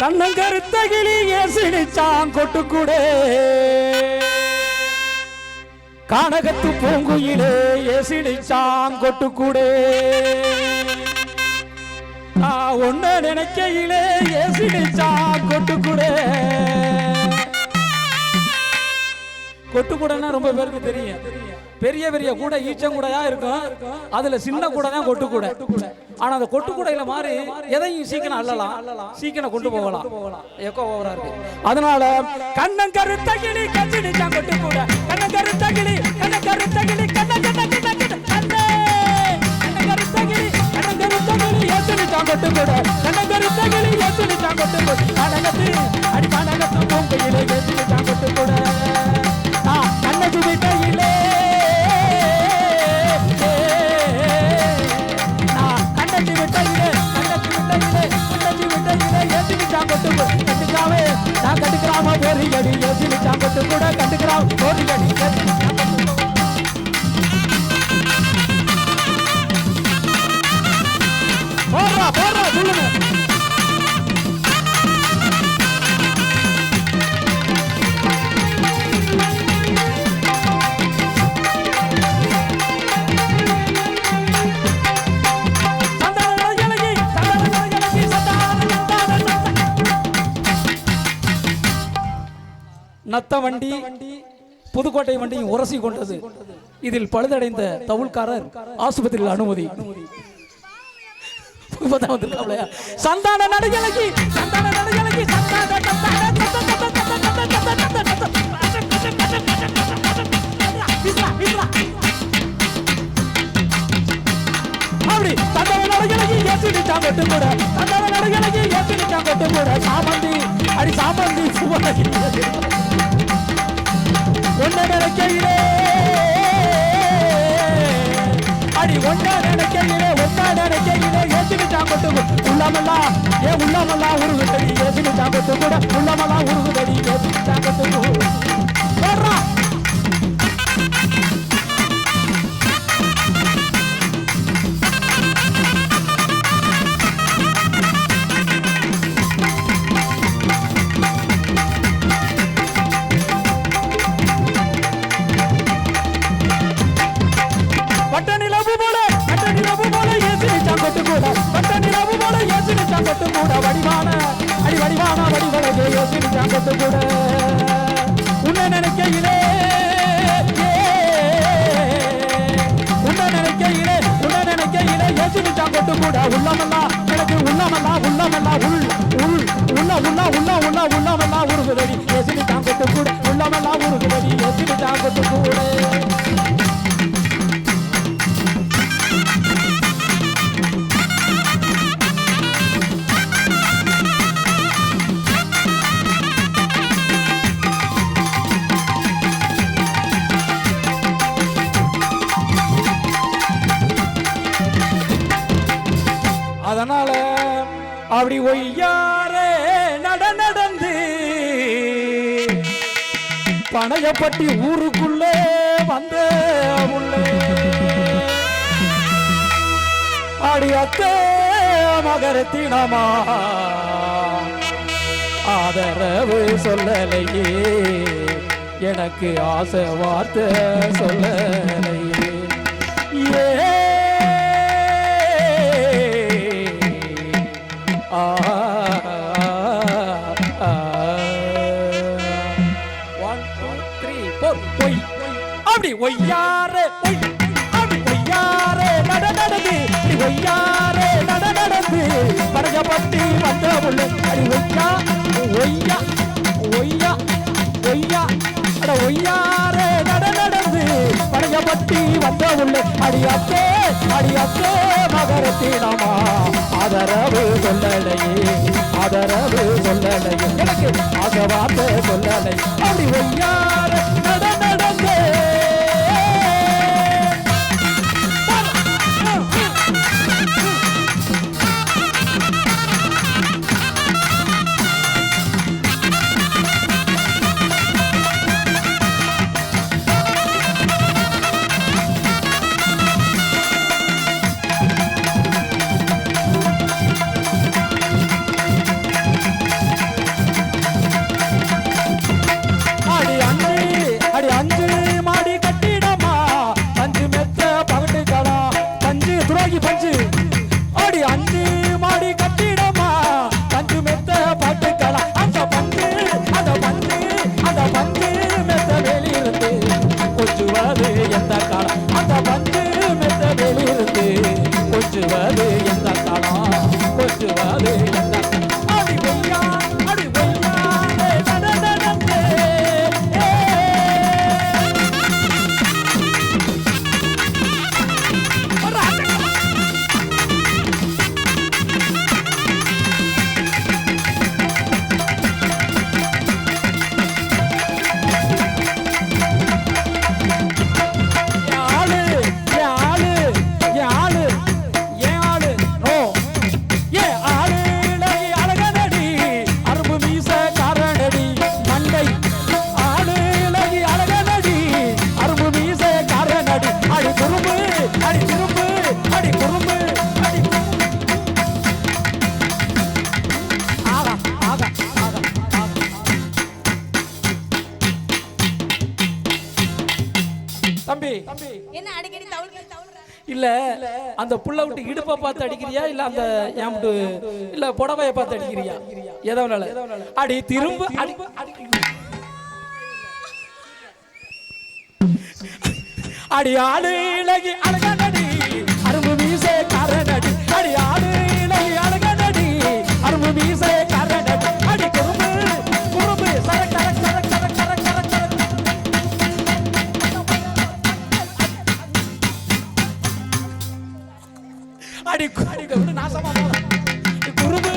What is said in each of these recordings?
கண்ணங்கருத்தகிளி ஏசினிச்சான் கொட்டுக்கூடே கானகத்து பூங்குயிலே ஏசினிச்சான் கொட்டுக்கூடே நான் ஒன்ன நினைக்கையிலே ஏசினிச்சான் கொட்டுக்கூடே கொட்டுக்கூடன்னா ரொம்ப பேருக்கு தெரியும். பெரிய பெரிய கூட ஈச்சங்கூடையா இருக்கும், அதுல சின்ன கூட தான் கொட்டுக்கூடை. ஆனா அந்த கொட்டுக்கூடையில மாறி எதையும் சீக்கிரம் அள்ளலாம், சீக்கிரம் கொண்டு போகலாம். எக்கோ ஓவரா இருக்கு. அதனால கண்ணங்கருத்தகிளி கச்சினிச்சான் கொட்டுக்கூடை, கண்ணங்கருத்தகிளி கண்ணங்கருத்தகிளி கண்ணங்கருத்தகிளி ஏசினிச்சான் கொட்டுக்கூடை, கண்ணங்கருத்தகிளி ஏசினிச்சான் கொட்டுக்கூடை கானகத்து அடி கானகத்து பூங்குயிலே ஏசினிச்சான் கொட்டுக்கூடை கண்ணகி விட்டையிலே கண்ணகி விட்டையிலே ஏசினிச்சான் கொட்டுக்கூடை கண்டுக்காவே நான் கண்டுக்கிறாம ஒரு அடி ஏசினிச்சான் கொட்டுக்கூடை கண்டுக்கிறாம ஒரு அடி போடுறா போடுறா சொல்லுங்க. நத்த வண்டி புதுக்கோட்டை வண்டியும் உரசி கொண்டது. இதில் பழுதடைந்த தவுள்காரர் ஆஸ்பத்திரியில் அனுமதி. சந்தான நடுகலகி அப்படி சந்தான நடுகலகி ஏசினிச்சான் கொட்டுக்கூட, சந்தான நடுகலகி ஏசினிச்சான் கொட்டுக்கூட சாமந்தி அடி சாமந்தி சுவனகி ஒன்ன நினைக்கையிலே அடி ஒன்னா நினைக்கையிலே ஏசினிச்சான் கொட்டுக்கூட உள்ளமெல்லாம் உள்ளமெல்லாம் உருகுதடி ஏசினிச்சான் கொட்டுக்கூட உள்ளமெல்லாம் உருகுதடி ஏசினிச்சான் கொட்டுக்கூட போடுறா. உன்னை நினைக்கையிலே ஏசினிச்சான் கொட்டுக்கூட உள்ளமெல்லாம் எனக்கு உள்ளமெல்லாம் உள்ளமெல்லாம் உருகுதடி ஏசினிச்சான் கொட்டுக்கூட உள்ளமெல்லாம் உருகுதடி ஏசினிச்சான் கொட்டுக்கூட. அதனால அப்படி ஒய்யாரே நடந்து பனையப்பட்டி ஊருக்குள்ளே வந்த உள்ளே அடி அத்தே மகரத்தினமா ஆதரவு சொல்லலையே எனக்கு ஆசை வார்த்தை சொல்லலையே ஏ அப்படி ஒய்யாரே நடந்து ஒய்யாரே நடந்து படையப்பட்டி வந்த உள்ள அடி ஒய்யா ஒய்யா ஒய்யா அட ஒய்யாரே நடந்து படையப்பட்டி வந்த உள்ள அடியாத்தே மகரத்தினமா ஆதரவு சொல்லலையே எனக்கு ஆசவார்த்தை சொல்லலை அப்படி ஒய்யாரே நடந்து இல்ல அந்த புள்ள விட்டு இடுப்பை பார்த்து அடிக்கிறியா இல்ல அந்த ஏம்பிட்டு இல்ல புடவையை பார்த்து அடிக்கிறியா எதனால அடி திரும்ப அடி ஆடு இலகி அழகடி அரும்பு மீசை காரனடி அடி ஆடு இலகி அழகடி அரும்பு மீசை காரனடி அடி குறும்பு குறும்பு சரக் சரக் சரக் சரக் சரக் சரக் சரக் அடி குறும்பு நாசமா குறும்பு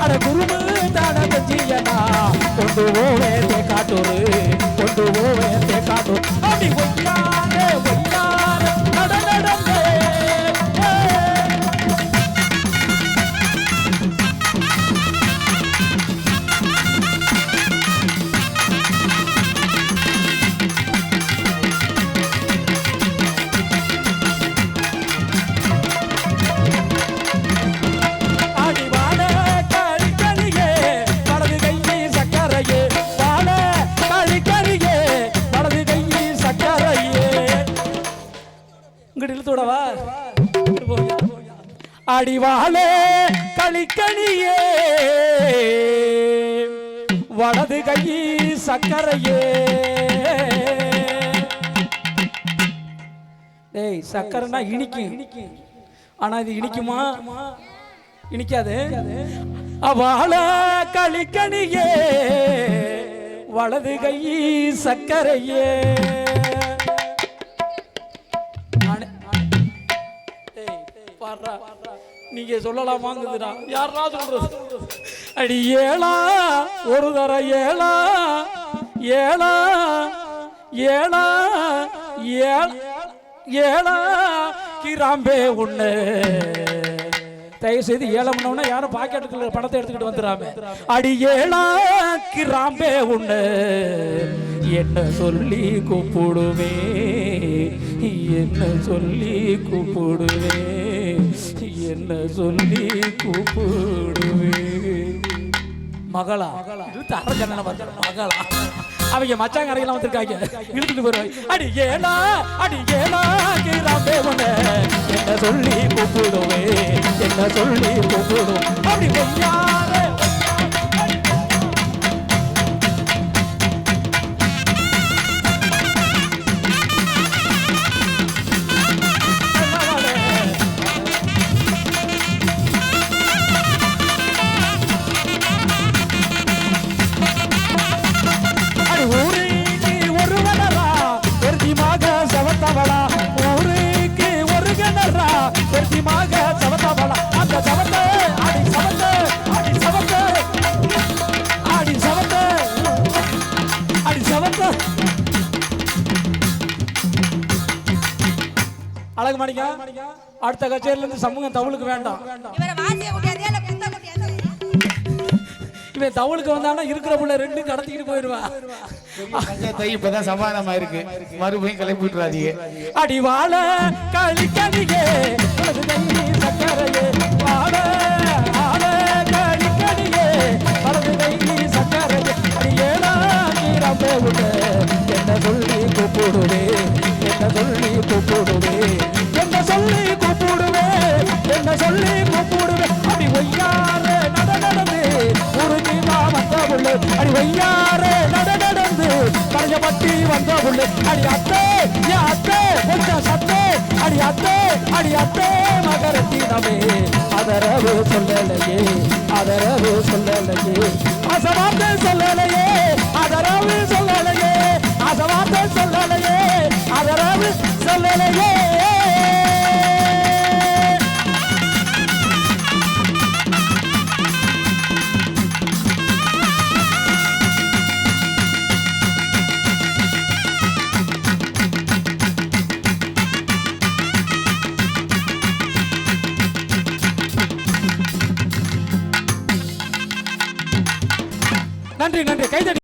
அட குறும்பு தாட தஞ்சியனா கொண்டு போவே காட்டூரு கொண்டு போவே காட்டூர் அடி ஒய்யாரே ஒய்யாரே நடந்தே அடிவாளே களிக்கணியே வலது கை சக்கரையே டேய் சக்கரைனா இனிக்கும் ஆனா இது இனிக்குமா இனிக்காது அவள களிக்கணியே வலது கை சக்கரையே நீங்க சொல்லலாமாங்குதுடா யாரா சொல்றது அடி ஏழா ஒரு தர ஏழா ஏழா ஏழா ஏழா கிராம்பே உன்ன தயவு செய்து ஏழம்னோன்னா யாரும் பாக்கெட்டுக்குள்ள பணத்தை எடுத்துக்கிட்டு வந்துடாம அடி ஏழா கிராம்பே உன்ன என்ன சொல்லி கூப்பிடுவே என்ன சொல்லி கூப்பிடுவே என்ன சொல்லி கூப்பிடுவே மகளா மகளா அவங்க மச்சாங்க அறையெல்லாம் வந்திருக்காங்க இழுத்துட்டு போயிருவாங்க அடி ஏலா கிராம்பே உன்ன என்ன சொல்லி கூப்பிடுவே என்ன சொல்லி கூப்பிடும் அப்படி பொய்யாரே அழகு மாணிக்கா அடுத்த கச்சேரியில இருந்து சமூகம் தவுளுக்கு வேண்டாம் இவன் தவுளுக்கு வந்தானா இருக்கிற புள்ள ரெண்டு கடத்திக்கிட்டு போயிடுவா இப்பதான் சமாதானமா இருக்கு மறுபடியும் கிளப்பி விட்டுறாதீங்க அடி வாழ களிக்கணியே சக்கரையே வாழ ஆழ களிக்கணியே வலது கை சக்கரையே அடி ஏழா கிராம்பே உன்ன என்ன சொல்லி கூப்பிடுவே என்ன சொல்லி கூப்பிடுவே என்ன சொல்லி கூப்பிடுவே என்ன சொல்லி கூப்பிடுவே அடி ஒய்யாரே நடந்து உருகிமா வந்த புள்ளு அடி ஒய்யாரே நடந்து கரையப்பட்டி வந்த புள்ளு அடி அத்தே அத்தே கொஞ்சம் சத்தே அடி அத்தே மகரத்தினமே அதரவு சொல்லலையே அசவார்த்தை சொல்லலையே அதரவு சொல்லலையே அசவார்த்தை சொல்லலையே அதரவு சொல்லலையே நன்றி கைதடி